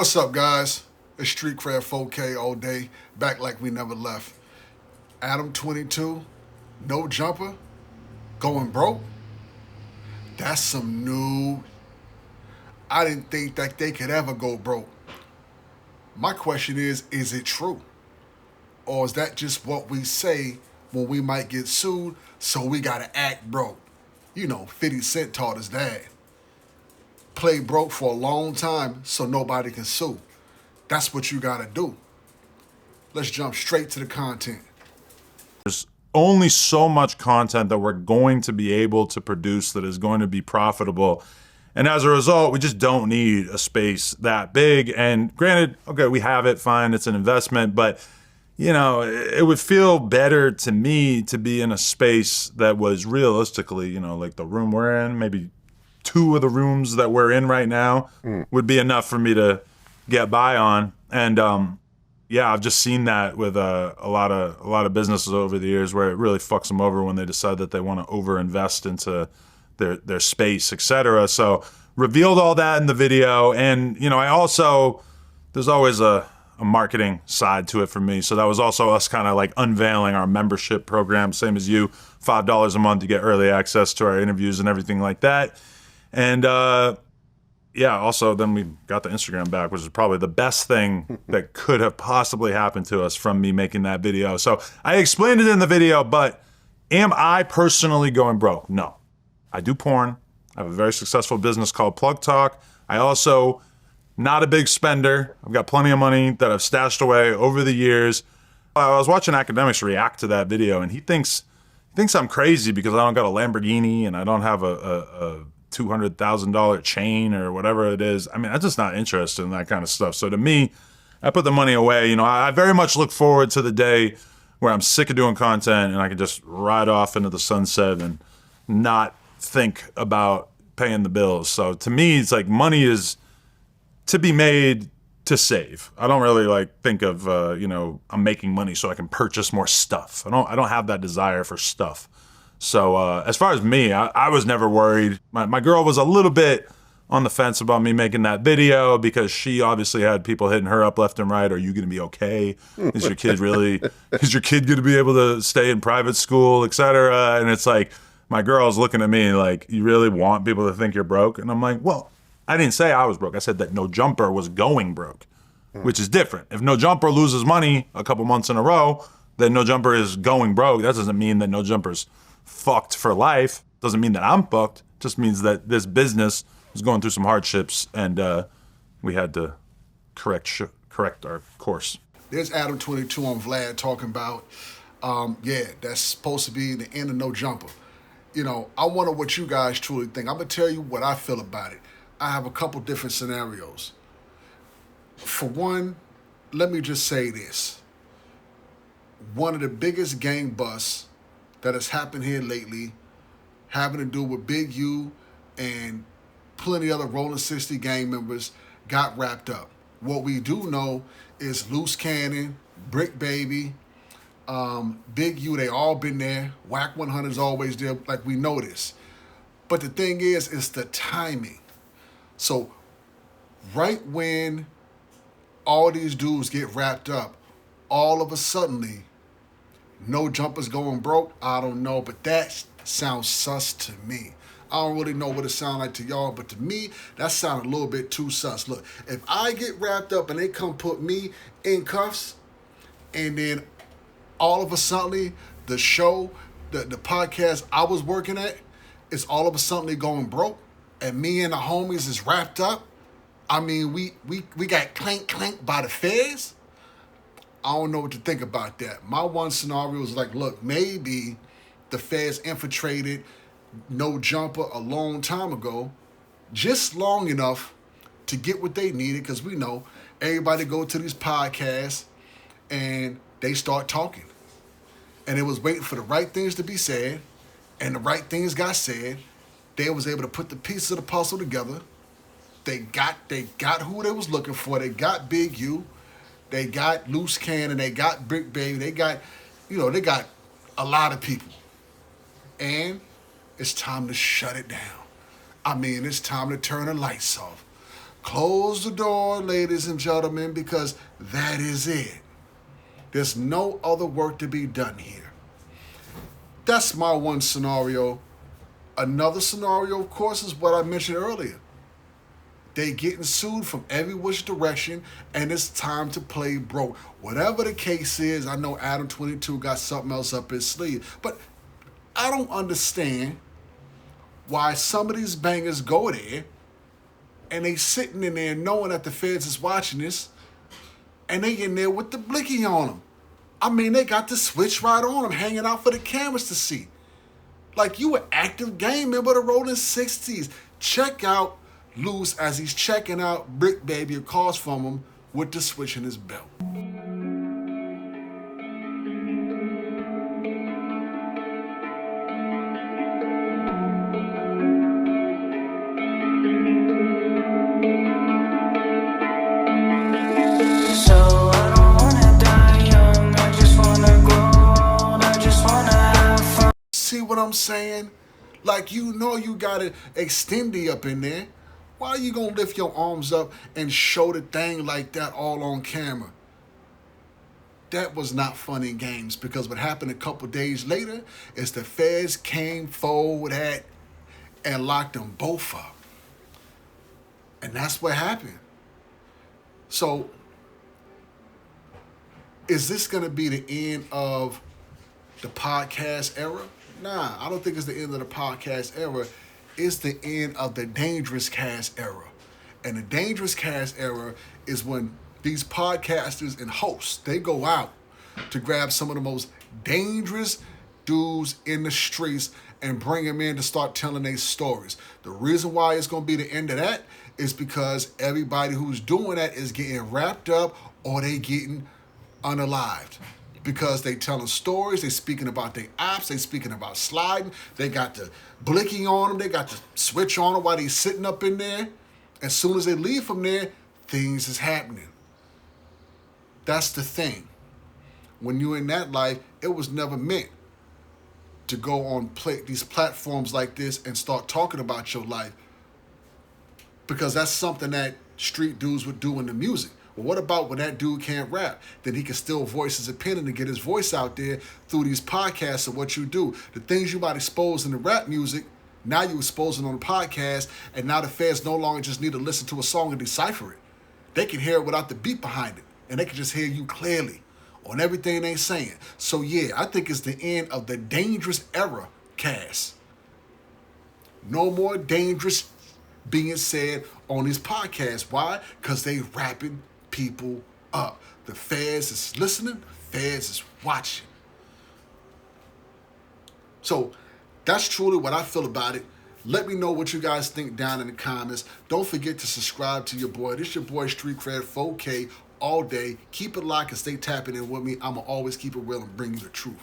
What's up, guys? It's Street Cred 4K all day, back like we never left. Adam 22, no jumper, going broke. That's some new. I didn't think that they could ever go broke. My question is it true? Or is that just what we say when we might get sued, so we gotta act broke? 50 Cent taught us that. Play broke for a long time so nobody can sue. That's what you gotta do. Let's jump straight to the content. There's only so much content that we're going to be able to produce that is going to be profitable. And as a result, we just don't need a space that big. And granted, okay, we have it, fine, it's an investment, but it would feel better to me to be in a space that was realistically, like the room we're in, maybe two of the rooms that we're in right now would be enough for me to get by on. And I've just seen that with a lot of businesses over the years where it really fucks them over when they decide that they want to overinvest into their space, etc. So revealed all that in the video, and I also, there's always a marketing side to it for me. So that was also us kind of like unveiling our membership program, same as you, $5 a month to get early access to our interviews and everything like that. And also then we got the Instagram back, which is probably the best thing that could have possibly happened to us from me making that video. So I explained it in the video, but am I personally going broke? No. I do porn. I have a very successful business called Plug Talk. I also, not a big spender. I've got plenty of money that I've stashed away over the years. I was watching Academics react to that video, and he thinks I'm crazy because I don't got a Lamborghini and I don't have a $200,000 chain or whatever it is. I mean, I'm just not interested in that kind of stuff. So to me, I put the money away. I very much look forward to the day where I'm sick of doing content and I can just ride off into the sunset and not think about paying the bills. So to me, it's like money is to be made to save. I don't really think of, I'm making money so I can purchase more stuff. I don't have that desire for stuff. So as far as me, I was never worried. My girl was a little bit on the fence about me making that video because she obviously had people hitting her up left and right. Are you going to be okay? Is your kid going to be able to stay in private school, etc.? And it's like, my girl's looking at me like, you really want people to think you're broke? And I'm like, well, I didn't say I was broke. I said that No Jumper was going broke, which is different. If No Jumper loses money a couple months in a row, then No Jumper is going broke. That doesn't mean that No Jumper's fucked for life. Doesn't mean that I'm fucked. Just means that this business was going through some hardships and we had to correct our course. There's Adam 22 on Vlad talking about, that's supposed to be the end of No Jumper. I wonder what you guys truly think. I'm going to tell you what I feel about it. I have a couple different scenarios. For one, let me just say this. One of the biggest gang busts that has happened here lately, having to do with Big U and plenty other Rolling 60 gang members, got wrapped up. What we do know is Loose Cannon, Brick Baby, Big U, they all been there. Whack 100's always there, like we know this. But the thing is, it's the timing. So right when all these dudes get wrapped up, all of a sudden, No Jumper's going broke. I don't know, but that sounds sus to me. I don't really know what it sounds like to y'all, but to me, that sounded a little bit too sus. Look, if I get wrapped up and they come put me in cuffs, and then all of a sudden, the show, the podcast I was working at, is all of a sudden going broke, and me and the homies is wrapped up. I mean, we got clank by the feds. I don't know what to think about that. My one scenario was like, look, maybe the feds infiltrated No Jumper a long time ago, just long enough to get what they needed, because we know everybody go to these podcasts and they start talking. And it was waiting for the right things to be said, and the right things got said. They was able to put the pieces of the puzzle together. They got who they was looking for. They got Big U. They got Loose Cannon. They got Brick Baby. They got a lot of people. And it's time to shut it down. I mean, it's time to turn the lights off. Close the door, ladies and gentlemen, because that is it. There's no other work to be done here. That's my one scenario. Another scenario, of course, is what I mentioned earlier. They getting sued from every which direction, and it's time to play broke. Whatever the case is, I know Adam 22 got something else up his sleeve, but I don't understand why some of these bangers go there and they sitting in there knowing that the feds is watching this, and they in there with the blicky on them. I mean, they got the switch right on them, hanging out for the cameras to see. Like, you an active gang member of the Rolling 60s. Check out Luce as he's checking out Brick Baby across from him with the switch in his belt. See what I'm saying? Like, you know you got an extendy up in there. Why are you gonna lift your arms up and show the thing like that all on camera? That was not fun in games, because what happened a couple days later is the feds came forward and locked them both up. And that's what happened. So, is this gonna be the end of the podcast era? Nah, I don't think it's the end of the podcast era. It's the end of the Dangerous Cast era. And the Dangerous Cast era is when these podcasters and hosts, they go out to grab some of the most dangerous dudes in the streets and bring them in to start telling their stories. The reason why it's going to be the end of that is because everybody who's doing that is getting wrapped up or they getting unalived. Because they telling stories, they speaking about their ops, they speaking about sliding, they got the blicky on them, they got the switch on them while they sitting up in there. As soon as they leave from there, things is happening. That's the thing. When you're in that life, it was never meant to go on these platforms like this and start talking about your life, because that's something that street dudes would do in the music. Well, what about when that dude can't rap? Then he can still voice his opinion and get his voice out there through these podcasts of what you do. The things you might expose in the rap music, now you exposing on the podcast, and now the fans no longer just need to listen to a song and decipher it. They can hear it without the beat behind it, and they can just hear you clearly on everything they saying. So yeah, I think it's the end of the Dangerous Era cast. No more dangerous being said on these podcasts. Why? Because they rapping people up. The feds is listening, the feds is watching. So that's truly what I feel about it. Let me know what you guys think down in the comments. Don't forget to subscribe to your boy. This your boy Street Cred 4K all day. Keep it locked and stay tapping in with me. I'ma always keep it real and bring you the truth.